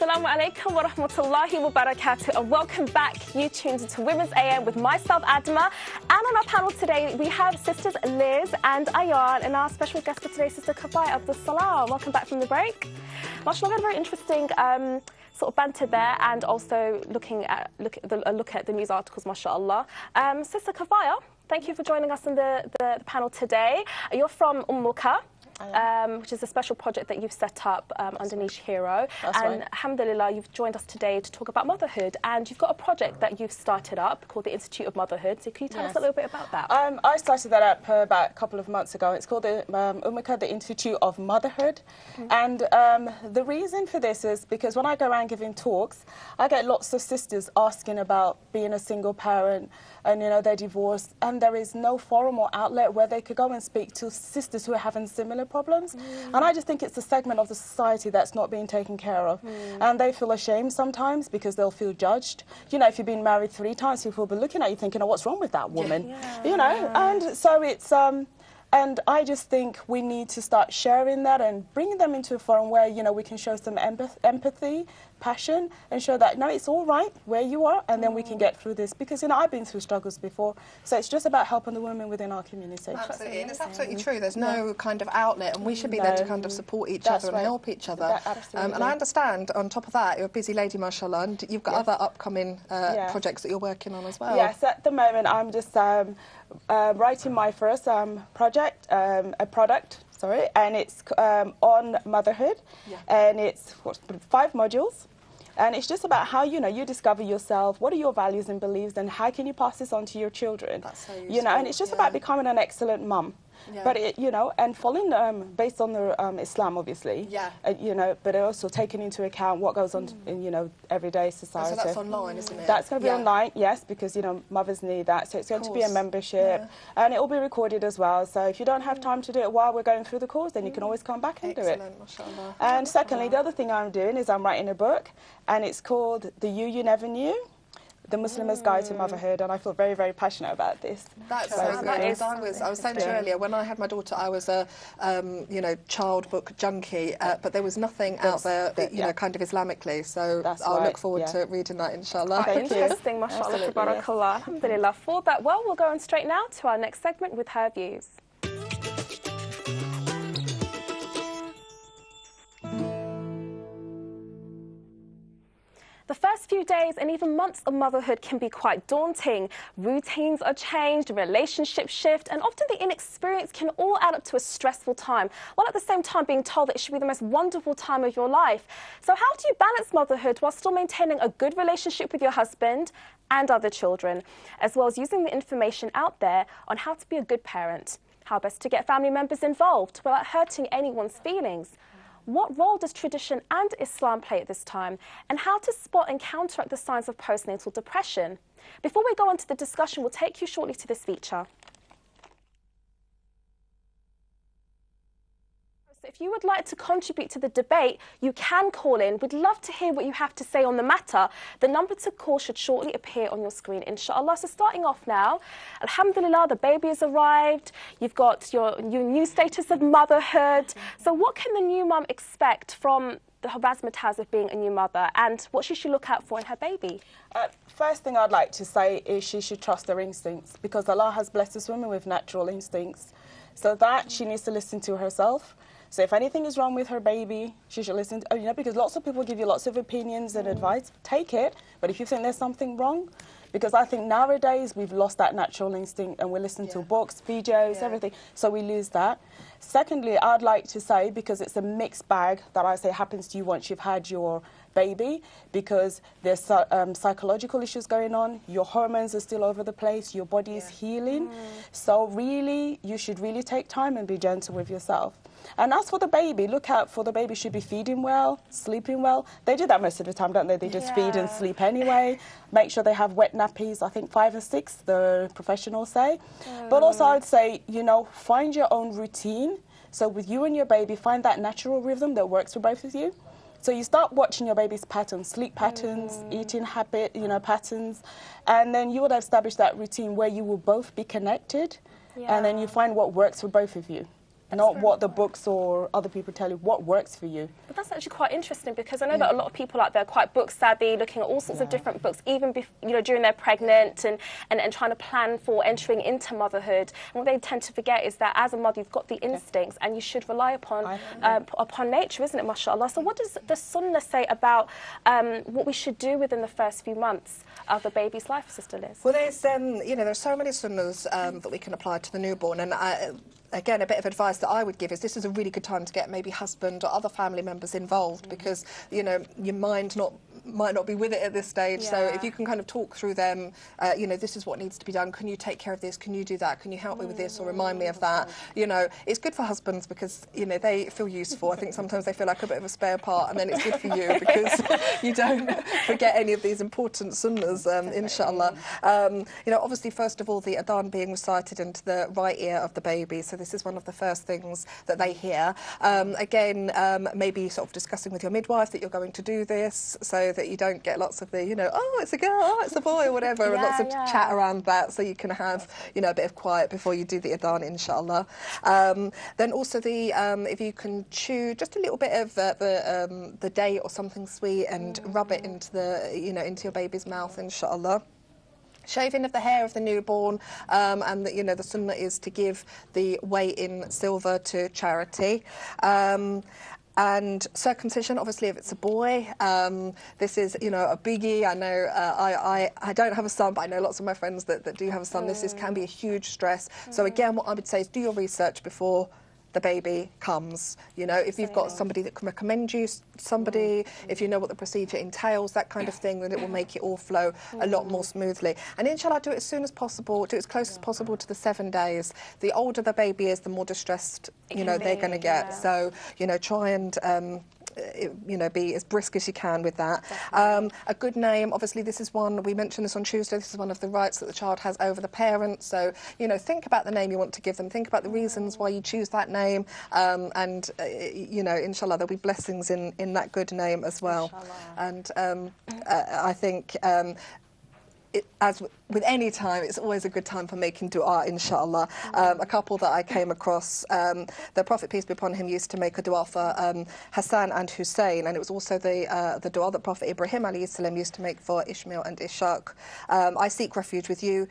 Assalamu alaikum wa rahmatullahi wa barakatuh, and welcome back. You tuned to Women's AM with myself, Adama, and on our panel today we have sisters Liz and Ayan, and our special guest for today, Sister Kafaya Abdul Salam. Welcome back from the break. MashaAllah, we had a very interesting sort of banter there, and also look at the news articles, MashaAllah. Sister Kafaya, thank you for joining us on the panel today. You're from Ummuka, which is a special project that you've set up under Niche Hero. That's and right. Alhamdulillah, you've joined us today to talk about motherhood, and you've got a project that you've started up called the Institute of Motherhood. So can you tell us a little bit about that? I started that up about a couple of months ago. It's called the the Institute of Motherhood. And the reason for this is because when I go around giving talks, I get lots of sisters asking about being a single parent, and they're divorced, and there is no forum or outlet where they could go and speak to sisters who are having similar problems. And I just think it's a segment of the society that's not being taken care of. And they feel ashamed sometimes because they'll feel judged. If you've been married 3 times, people will be looking at you thinking, oh, what's wrong with that woman? And so it's and I just think we need to start sharing that and bringing them into a forum where, we can show some empathy, passion, and show that, no, it's all right where you are, and then we can get through this. Because, I've been through struggles before, so it's just about helping the women within our community. Absolutely, and it's absolutely true. There's no kind of outlet, and we should be there to kind of support each other and help each other. And I understand, on top of that, you're a busy lady, mashallah, and you've got other upcoming projects that you're working on as well. Yes, at the moment, I'm just writing my first product, and it's on motherhood, and it's 5 modules, and it's just about how you discover yourself, what are your values and beliefs, and how can you pass this on to your children. That's so useful, and it's just about becoming an excellent mum. But and following based on the Islam, obviously. But also taking into account what goes on in everyday society. So that's online, isn't it? That's going to be online, yes, because mothers need that. So it's going to be a membership, and it will be recorded as well. So if you don't have time to do it while we're going through the course, then you can always come back and do it. Mashallah. And secondly, the other thing I'm doing is I'm writing a book, and it's called The You Never Knew, The Muslim's Guide to Motherhood, and I feel very, very passionate about this. That's so good. I was saying to you earlier, when I had my daughter, I was a, child book junkie, but there was nothing out there, kind of Islamically. So I'll look forward to reading that, inshallah. Interesting, mashallah, tabarakallah. Alhamdulillah. For that, we'll go on straight now to our next segment with her views. The first few days and even months of motherhood can be quite daunting. Routines are changed, relationships shift, and often the inexperience can all add up to a stressful time, while at the same time being told that it should be the most wonderful time of your life. So how do you balance motherhood while still maintaining a good relationship with your husband and other children, as well as using the information out there on how to be a good parent, how best to get family members involved without hurting anyone's feelings? What role does tradition and Islam play at this time, and how to spot and counteract the signs of postnatal depression? Before we go on to the discussion, we'll take you shortly to this feature. So if you would like to contribute to the debate, you can call in. We'd love to hear what you have to say on the matter. The number to call should shortly appear on your screen, inshallah. So starting off now, alhamdulillah, the baby has arrived. You've got your new status of motherhood. So what can the new mum expect from the razzmatazz of being a new mother, and what should she look out for in her baby? First thing I'd like to say is she should trust her instincts, because Allah has blessed us women with natural instincts. So that she needs to listen to herself. So if anything is wrong with her baby, she should listen to, because lots of people give you lots of opinions and advice. Take it, but if you think there's something wrong, because I think nowadays we've lost that natural instinct and we listen to books, videos, everything, so we lose that. Secondly, I'd like to say, because it's a mixed bag that I say happens to you once you've had your baby, because there's psychological issues going on, your hormones are still over the place, your body is healing. So really, you should really take time and be gentle with yourself. And as for the baby, look out for the baby should be feeding well, sleeping well. They do that most of the time, don't they? They just feed and sleep anyway. Make sure they have wet nappies, I think 5 or 6, the professionals say. But also I'd say, find your own routine. So with you and your baby, find that natural rhythm that works for both of you. So you start watching your baby's patterns, sleep patterns, eating habit, patterns, and then you would establish that routine where you will both be connected, and then you find what works for both of you. not what the books or other people tell you, what works for you. But that's actually quite interesting, because I know that a lot of people out there are quite book savvy, looking at all sorts of different books, even during they're pregnant and trying to plan for entering into motherhood. And what they tend to forget is that as a mother, you've got the instincts, and you should rely upon nature, isn't it, mashallah? So what does the Sunnah say about what we should do within the first few months of the baby's life, Sister Liz? Well, there's there's so many Sunnahs that we can apply to the newborn, and again, a bit of advice that I would give is this is a really good time to get maybe husband or other family members involved, because your mind might not be with it at this stage. So if you can kind of talk through them, this is what needs to be done. Can you take care of this? Can you do that? Can you help me with this or remind me of that? It's good for husbands because they feel useful. I think sometimes they feel like a bit of a spare part, and then it's good for you because you don't forget any of these important sunnahs, inshallah. Obviously, first of all, the adhan being recited into the right ear of the baby. So this is one of the first things that they hear. Again, maybe sort of discussing with your midwife that you're going to do this, so that you don't get lots of the, oh, it's a girl, oh, it's a boy, or whatever, and lots of chat around that, so you can have, a bit of quiet before you do the adhan, inshallah. Then also if you can chew just a little bit of the date or something sweet and rub it into into your baby's mouth, inshallah. Shaving of the hair of the newborn, and the sunnah is to give the weight in silver to charity. And circumcision, obviously, if it's a boy, this is, a biggie. I know I don't have a son, but I know lots of my friends that do have a son. This can be a huge stress. So again, what I would say is do your research before the baby comes. If you've got somebody that can recommend you somebody, if you know what the procedure entails, that kind of thing, then it will make it all flow a lot more smoothly. And inshallah, do it as soon as possible, do it as close as possible to the 7 days. The older the baby is, the more distressed, they're going to get. So, try and be as brisk as you can with that. A good name, obviously this is one, we mentioned this on Tuesday, this is one of the rights that the child has over the parent. So, think about the name you want to give them, think about the reasons why you choose that name, and, inshallah, there'll be blessings in that good name as well. Inshallah. And I think as with any time, it's always a good time for making dua, inshallah. A couple that I came across, the Prophet, peace be upon him, used to make a dua for Hassan and Hussein, and it was also the dua that Prophet Ibrahim alayhi salam used to make for Ishmael and Ishaq. I seek refuge with you,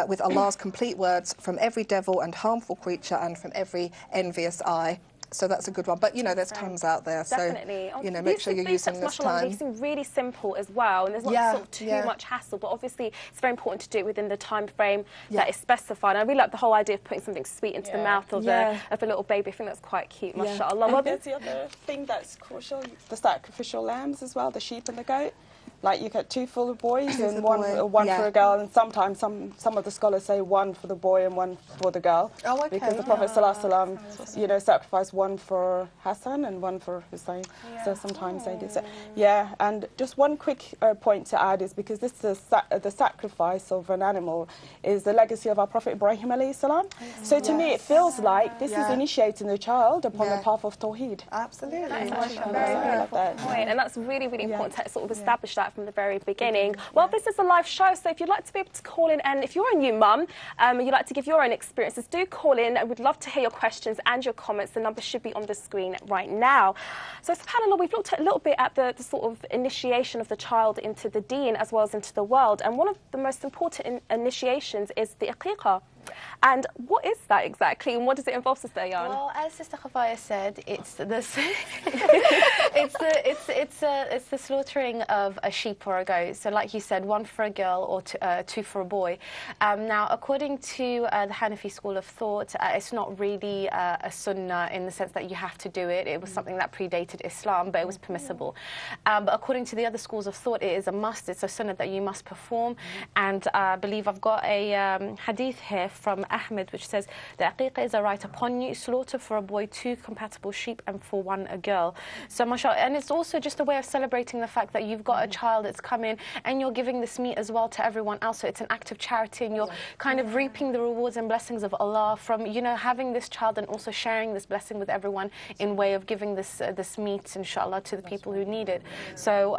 with Allah's complete words, from every devil and harmful creature, and from every envious eye. So that's a good one. But, there's tons out there. Definitely. So, make sure you're using this time. They seem really simple as well, and there's not sort of too much hassle, but obviously it's very important to do it within the time frame that is specified. And I really like the whole idea of putting something sweet into the mouth of a little baby. I think that's quite cute, mashallah. And there's the other thing that's crucial, the sacrificial lambs as well, the sheep and the goat. Like you get 2 for the boys and one for a girl, and sometimes some of the scholars say 1 for the boy and 1 for the girl. Oh, okay. Because the Prophet ﷺ, sacrificed 1 for Hassan and 1 for Hussein. So sometimes they did so. Yeah, and just one quick point to add is because this is the sacrifice of an animal is the legacy of our Prophet Ibrahim alayhi salam. So to me, it feels like this is initiating the child upon the path of Tawheed. Absolutely. That's a very good point, and that's really, really important to sort of establish that from the very beginning. Well, this is a live show, so if you'd like to be able to call in, and if you're a new mum and you'd like to give your own experiences, do call in. We'd love to hear your questions and your comments. The number should be on the screen right now. So, subhanAllah, we've looked at a little bit at the sort of initiation of the child into the deen as well as into the world, and one of the most important initiations is the aqiqah. And what is that exactly, and what does it involve, Sister Ayan? Well, as Sister Khafaya said, it's the slaughtering of a sheep or a goat. So, like you said, 1 for a girl or 2 for a boy. Now, according to the Hanafi school of thought, it's not really a sunnah in the sense that you have to do it. It was something that predated Islam, but it was permissible. But according to the other schools of thought, it is a must. It's a sunnah that you must perform. And I believe I've got a hadith here from Ahmed, which says the aqiqah is a right upon you, slaughter for a boy 2 compatible sheep and for 1 a girl. So mashallah, and it's also just a way of celebrating the fact that you've got a child that's come in and you're giving this meat as well to everyone else. So it's an act of charity, and you're kind of reaping the rewards and blessings of Allah from having this child, and also sharing this blessing with everyone in way of giving this meat, inshallah, to the people who need it. So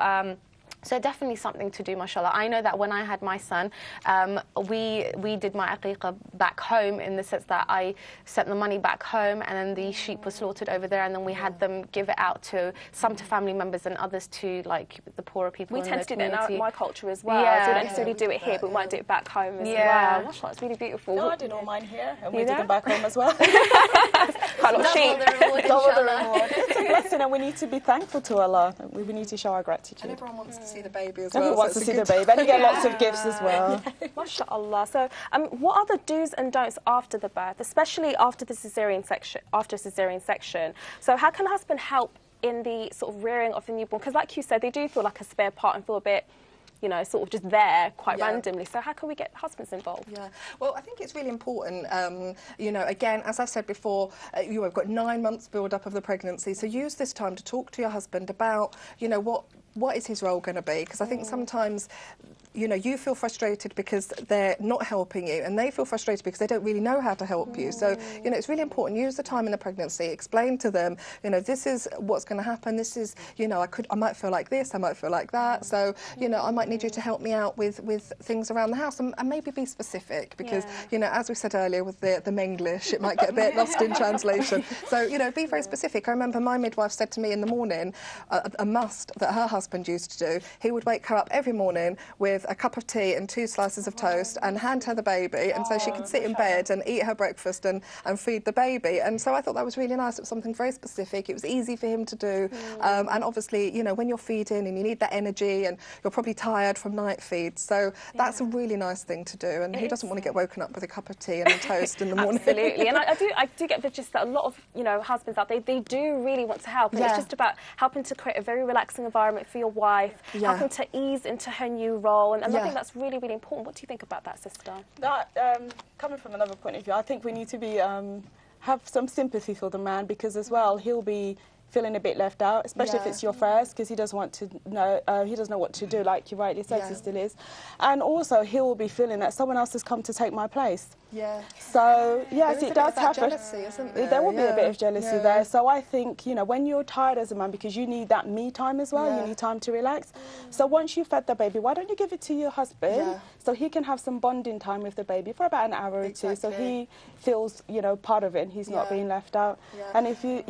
So definitely something to do, mashallah. I know that when I had my son, we did my aqiqah back home, in the sense that I sent the money back home, and then the sheep was slaughtered over there, and then we had them give it out to some to family members and others to like the poorer people. We in tend the to do that community. in my culture as well. Yeah. So we don't necessarily do it here, but we might do it back home as well. Mashallah, it's really beautiful. No, I did all mine here, and we did them back home as well. Quite a lot of sheep. Double the reward. It's a blessing, and we need to be thankful to Allah. We need to show our gratitude. And everyone wants to see the baby as Everyone well. wants to see the baby, and you get lots of gifts as well. MashaAllah. So, what are the do's and don'ts after the birth, especially after the cesarean section? So, how can a husband help in the sort of rearing of the newborn? Because, like you said, they do feel like a spare part and feel a bit, you know, sort of just there quite randomly. So how can we get husbands involved? Yeah, well, I think it's really important, you know, again, as I've said before, you've got 9 months build-up of the pregnancy, so use this time to talk to your husband about, you know, what is his role going to be? Because I think sometimes, you know, you feel frustrated because they're not helping you, and they feel frustrated because they don't really know how to help you. So, you know, it's really important. Use the time in the pregnancy. Explain to them, you know, this is what's going to happen. This is, you know, I might feel like this. I might feel like that. So, you know, I might need you to help me out with things around the house, and maybe be specific, because, you know, as we said earlier with the Menglish, it might get a bit lost in translation. So, you know, be very specific. I remember my midwife said to me in the morning, a must that her husband used to do. He would wake her up every morning with a cup of tea and 2 slices of toast and hand her the baby, and so she could sit in bed and eat her breakfast and feed the baby. And so I thought that was really nice. It was something very specific. It was easy for him to do. And obviously, you know, when you're feeding and you need that energy, and you're probably tired from night feeds, so that's a really nice thing to do. And who doesn't want to get woken up with a cup of tea and a toast in the morning? Absolutely. And I do get the gist that a lot of, you know, husbands out there, they do really want to help. And it's just about helping to create a very relaxing environment for your wife, helping to ease into her new role. And I think that's really, really important. What do you think about that, sister? That, coming from another point of view, I think we need to be have some sympathy for the man, because as well he'll be feeling a bit left out, especially if it's your first, because he doesn't want to know, he doesn't know what to do, like you rightly said, Sister Liz. And also he'll be feeling that someone else has come to take my place. So yes, it does happen. Jealousy, isn't there? There will be a bit of jealousy there. So I think, you know, when you're tired as a man, because you need that me time as well, you need time to relax. So once you fed the baby, why don't you give it to your husband so he can have some bonding time with the baby for about an hour or two, so he feels, you know, part of it and he's not being left out. And if you,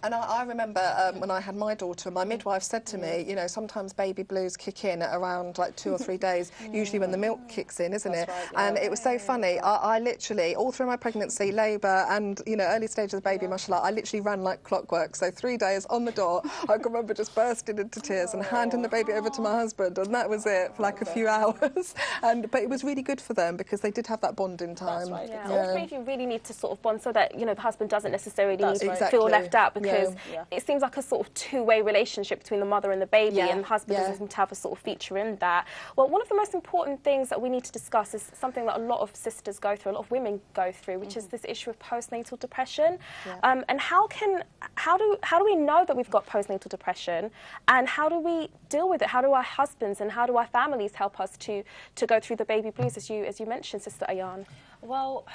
And I remember when I had my daughter, my midwife said to me, you know, sometimes baby blues kick in at around like 2 or 3 days, usually when the milk kicks in, isn't it? And it was so funny. I literally, all through my pregnancy, labour and, you know, early stages of the baby, mashallah, I literally ran like clockwork. So 3 days on the dot, I can remember just bursting into tears and handing the baby over to my husband, and that was it for like a few hours. But it was really good for them, because they did have that bonding time. Ultimately, you really need to sort of bond so that, you know, the husband doesn't necessarily feel left out, because it seems like a sort of two-way relationship between the mother and the baby, and the husband doesn't seem to have a sort of feature in that. Well, one of the most important things that we need to discuss is something that a lot of sisters go through, a lot of women go through, which is this issue of postnatal depression. And how do we know that we've got postnatal depression, and how do we deal with it? How do our husbands and how do our families help us to go through the baby blues, as you mentioned, Sister Ayan? Well,